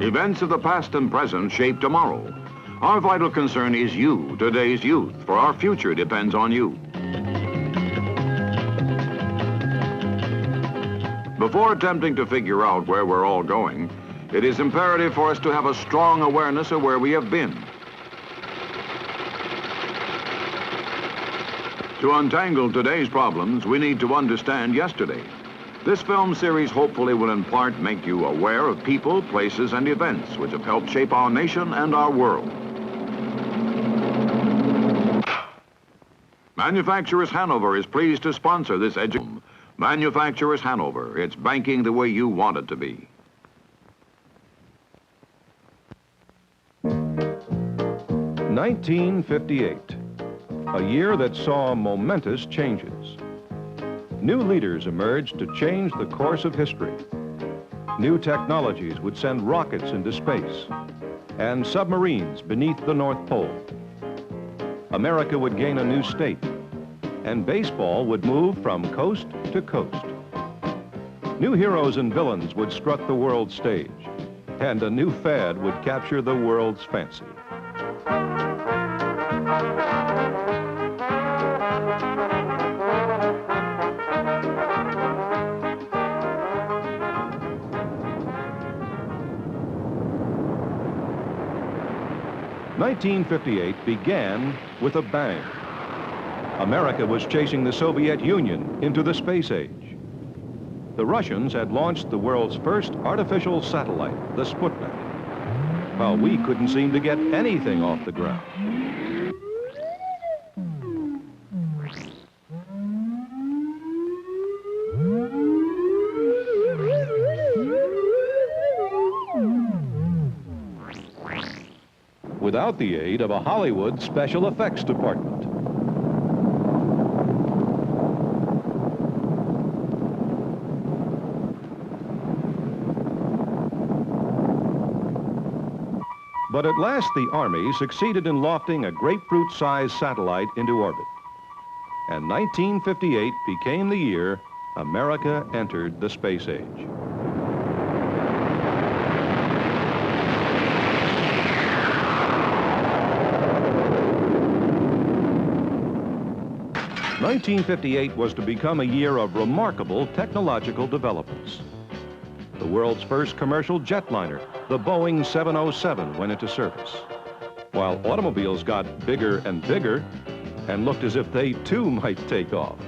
Events of the past and present shape tomorrow. Our vital concern is you, today's youth, for our future depends on you. Before attempting to figure out where we're all going, it is imperative for us to have a strong awareness of where we have been. To untangle today's problems, we need to understand yesterday. This film series hopefully will in part make you aware of people, places, and events which have helped shape our nation and our world. Manufacturers Hanover is pleased to sponsor this education. Manufacturers Hanover, it's banking the way you want it to be. (1958), a year that saw momentous changes. New leaders emerged to change the course of history. New technologies would send rockets into space and submarines beneath the North Pole. America would gain a new state, and baseball would move from coast to coast. New heroes and villains would strut the world stage, and a new fad would capture the world's fancy. (1958) began with a bang. America was chasing the Soviet Union into the space age. The Russians had launched the world's first artificial satellite, the Sputnik, while we couldn't seem to get anything off the ground. Without the aid of a Hollywood special effects department. But at last the Army succeeded in lofting a grapefruit-sized satellite into orbit. And 1958 became the year America entered the space age. (1958) was to become a year of remarkable technological developments. The world's first commercial jetliner, the Boeing 707, went into service, while automobiles got bigger and bigger and looked as if they too might take off.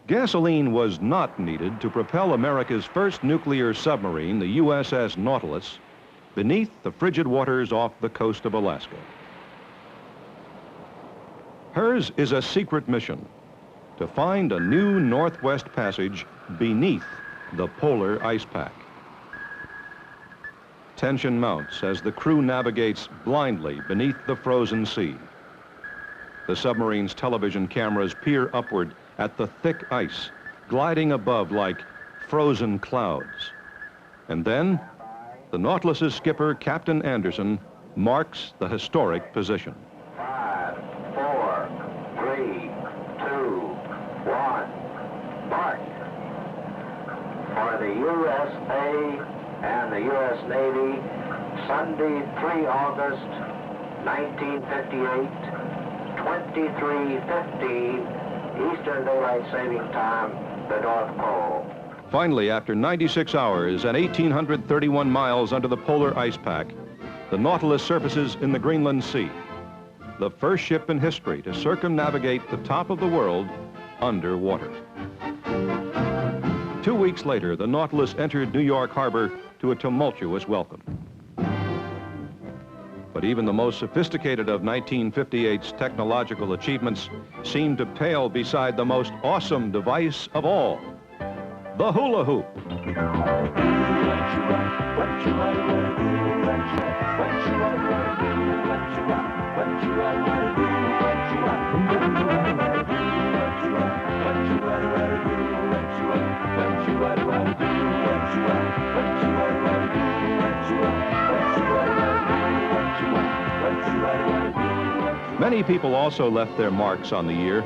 Gasoline was not needed to propel America's first nuclear submarine, the USS Nautilus, beneath the frigid waters off the coast of Alaska. Hers is a secret mission to find a new northwest passage beneath the polar ice pack. Tension mounts as the crew navigates blindly beneath the frozen sea. The submarine's television cameras peer upward at the thick ice, gliding above like frozen clouds. And then, the Nautilus's skipper, Captain Anderson, marks the historic position. 5, 4, 3, 2, 1, mark. For the USA and the U.S. Navy, Sunday, 3 August, 1958, 23:15, Eastern Daylight Saving Time, the North Pole. Finally, after 96 hours and 1,831 miles under the polar ice pack, the Nautilus surfaces in the Greenland Sea, the first ship in history to circumnavigate the top of the world underwater. 2 weeks later, the Nautilus entered New York Harbor to a tumultuous welcome. But even the most sophisticated of 1958's technological achievements seemed to pale beside the most awesome device of all, the hula hoop. Many people also left their marks on the year.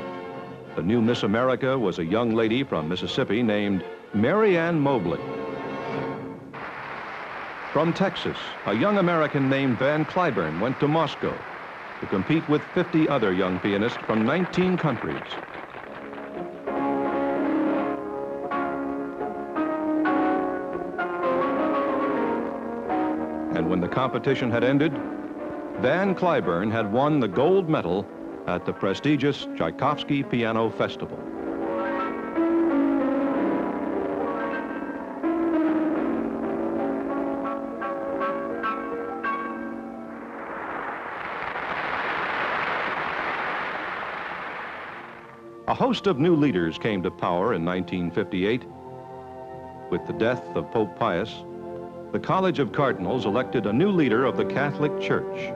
The new Miss America was a young lady from Mississippi named Mary Ann Mobley. From Texas, a young American named Van Cliburn went to Moscow to compete with 50 other young pianists from 19 countries. And when the competition had ended, Van Cliburn had won the gold medal at the prestigious Tchaikovsky Piano Festival. A host of new leaders came to power in 1958. With the death of Pope Pius, the College of Cardinals elected a new leader of the Catholic Church,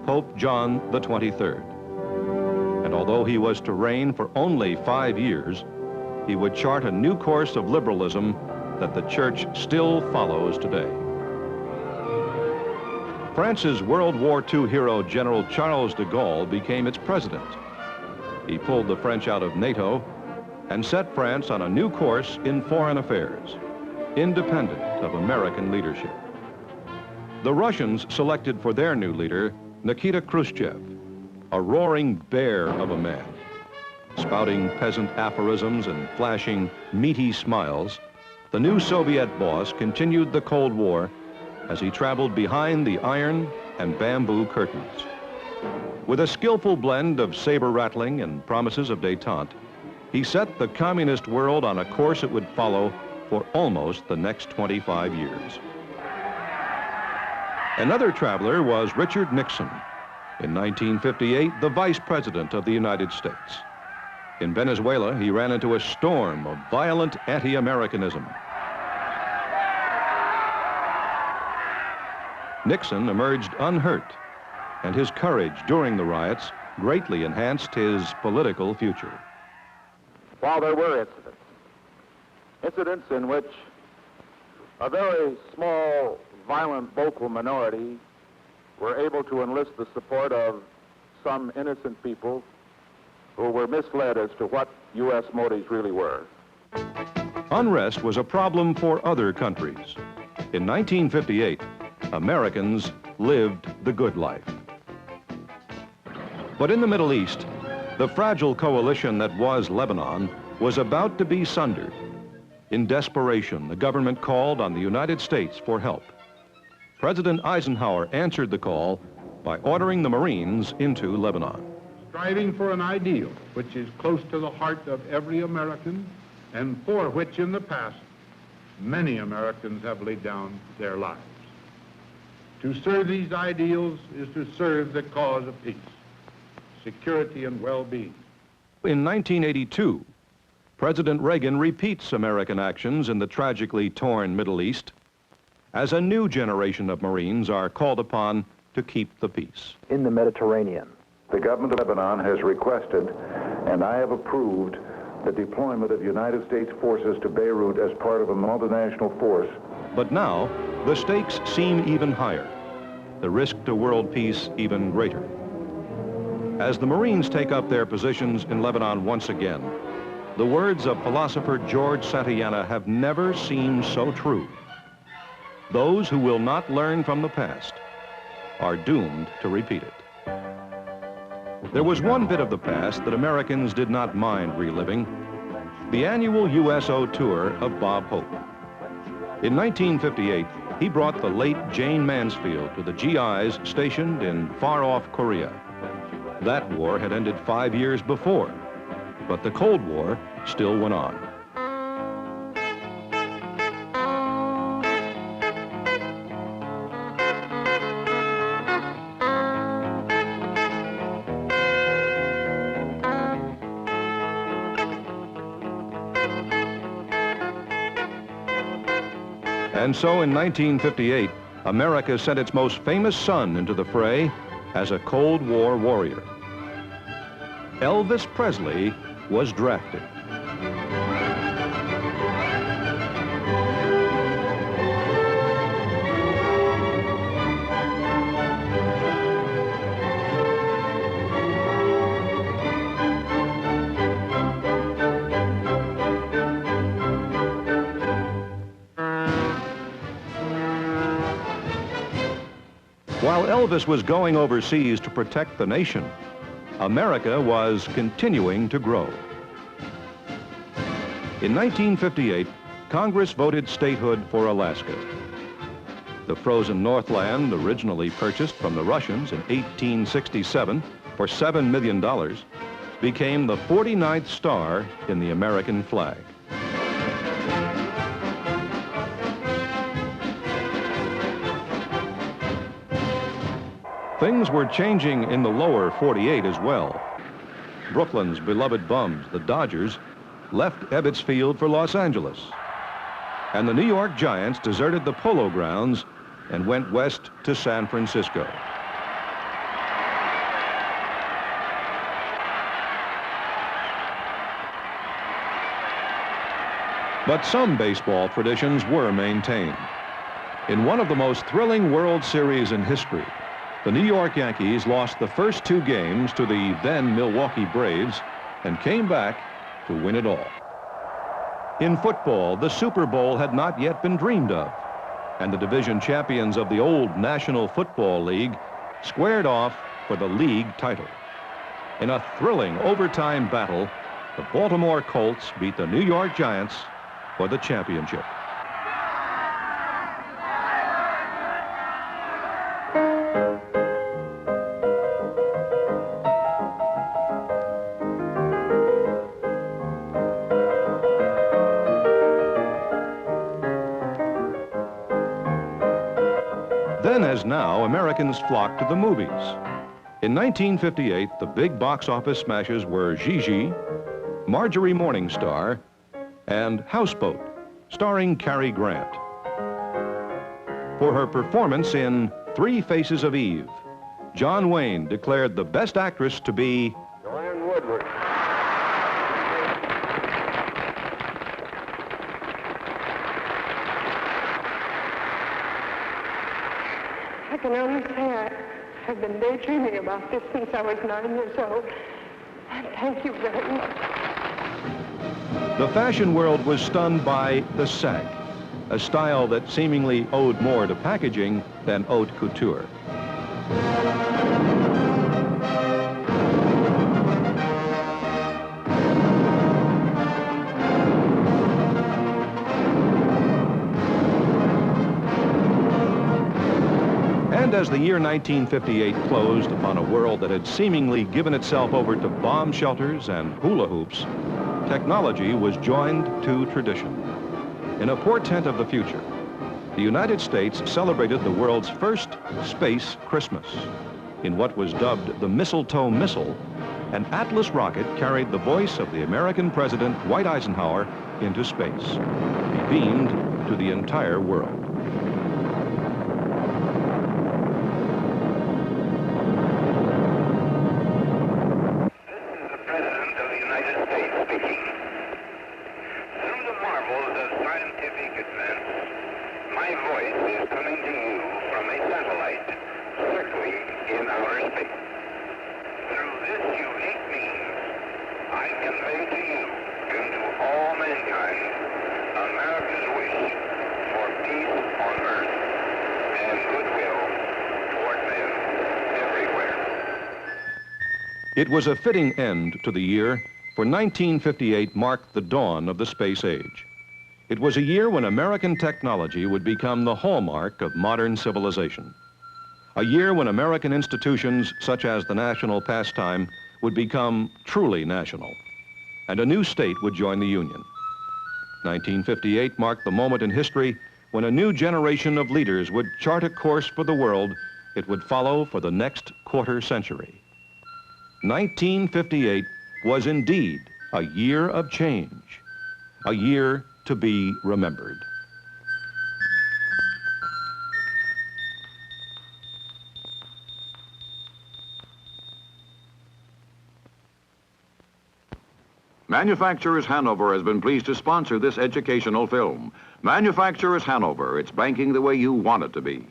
Pope John XXIII. And although he was to reign for only 5 years, he would chart a new course of liberalism that the Church still follows today. France's World War II hero, General Charles de Gaulle, became its president. He pulled the French out of NATO and set France on a new course in foreign affairs, independent of American leadership. The Russians selected for their new leader Nikita Khrushchev, a roaring bear of a man. Spouting peasant aphorisms and flashing meaty smiles, the new Soviet boss continued the Cold War as he traveled behind the iron and bamboo curtains. With a skillful blend of saber-rattling and promises of détente, he set the communist world on a course it would follow for almost the next 25 years. Another traveler was Richard Nixon, in 1958, the Vice President of the United States. In Venezuela, he ran into a storm of violent anti-Americanism. Nixon emerged unhurt, and his courage during the riots greatly enhanced his political future. While there were incidents in which a very small, violent, vocal minority were able to enlist the support of some innocent people who were misled as to what U.S. motives really were. Unrest was a problem for other countries. In 1958, Americans lived the good life. But in the Middle East, the fragile coalition that was Lebanon was about to be sundered. In desperation, the government called on the United States for help. President Eisenhower answered the call by ordering the Marines into Lebanon. Striving for an ideal which is close to the heart of every American and for which in the past many Americans have laid down their lives. To serve these ideals is to serve the cause of peace, security, and well-being. In 1982, President Reagan repeats American actions in the tragically torn Middle East as a new generation of Marines are called upon to keep the peace. In the Mediterranean, The government of Lebanon has requested, and I have approved, the deployment of United States forces to Beirut as part of a multinational force. But now, the stakes seem even higher, the risk to world peace even greater. As the Marines take up their positions in Lebanon once again, the words of philosopher George Santayana have never seemed so true. Those who will not learn from the past are doomed to repeat it. There was one bit of the past that Americans did not mind reliving: the annual USO tour of Bob Hope. In 1958, he brought the late Jane Mansfield to the GIs stationed in far-off Korea. That war had ended 5 years before, but the Cold War still went on. And so in 1958, America sent its most famous son into the fray as a Cold War warrior. Elvis Presley was drafted. While Elvis was going overseas to protect the nation, America was continuing to grow. In 1958, Congress voted statehood for Alaska. The frozen Northland, originally purchased from the Russians in 1867 for $7 million, became the 49th star in the American flag. Things were changing in the lower 48 as well. Brooklyn's beloved bums, the Dodgers, left Ebbets Field for Los Angeles. And the New York Giants deserted the Polo Grounds and went west to San Francisco. But some baseball traditions were maintained. In one of the most thrilling World Series in history, the New York Yankees lost the first 2 games to the then Milwaukee Braves and came back to win it all. In football, the Super Bowl had not yet been dreamed of, and the division champions of the old National Football League squared off for the league title. In a thrilling overtime battle, the Baltimore Colts beat the New York Giants for the championship. Then, as now, Americans flocked to the movies. In 1958, the big box office smashes were Gigi, Marjorie Morningstar, and Houseboat, starring Cary Grant. For her performance in 3 Faces of Eve, John Wayne declared the best actress to be Joanne Woodward. I can only say I've been daydreaming about this since I was 9 years old. And thank you very much. The fashion world was stunned by the sag, a style that seemingly owed more to packaging than haute couture. And as the year 1958 closed upon a world that had seemingly given itself over to bomb shelters and hula hoops, technology was joined to tradition. In a portent of the future, the United States celebrated the world's first space Christmas. In what was dubbed the Mistletoe Missile, an Atlas rocket carried the voice of the American President Dwight Eisenhower into space. He beamed to the entire world. It was a fitting end to the year, for 1958 marked the dawn of the space age. It was a year when American technology would become the hallmark of modern civilization. A year when American institutions, such as the national pastime, would become truly national, and a new state would join the Union. 1958 marked the moment in history when a new generation of leaders would chart a course for the world it would follow for the next quarter century. 1958 was indeed a year of change, a year to be remembered. Manufacturers Hanover has been pleased to sponsor this educational film. Manufacturers Hanover, it's banking the way you want it to be.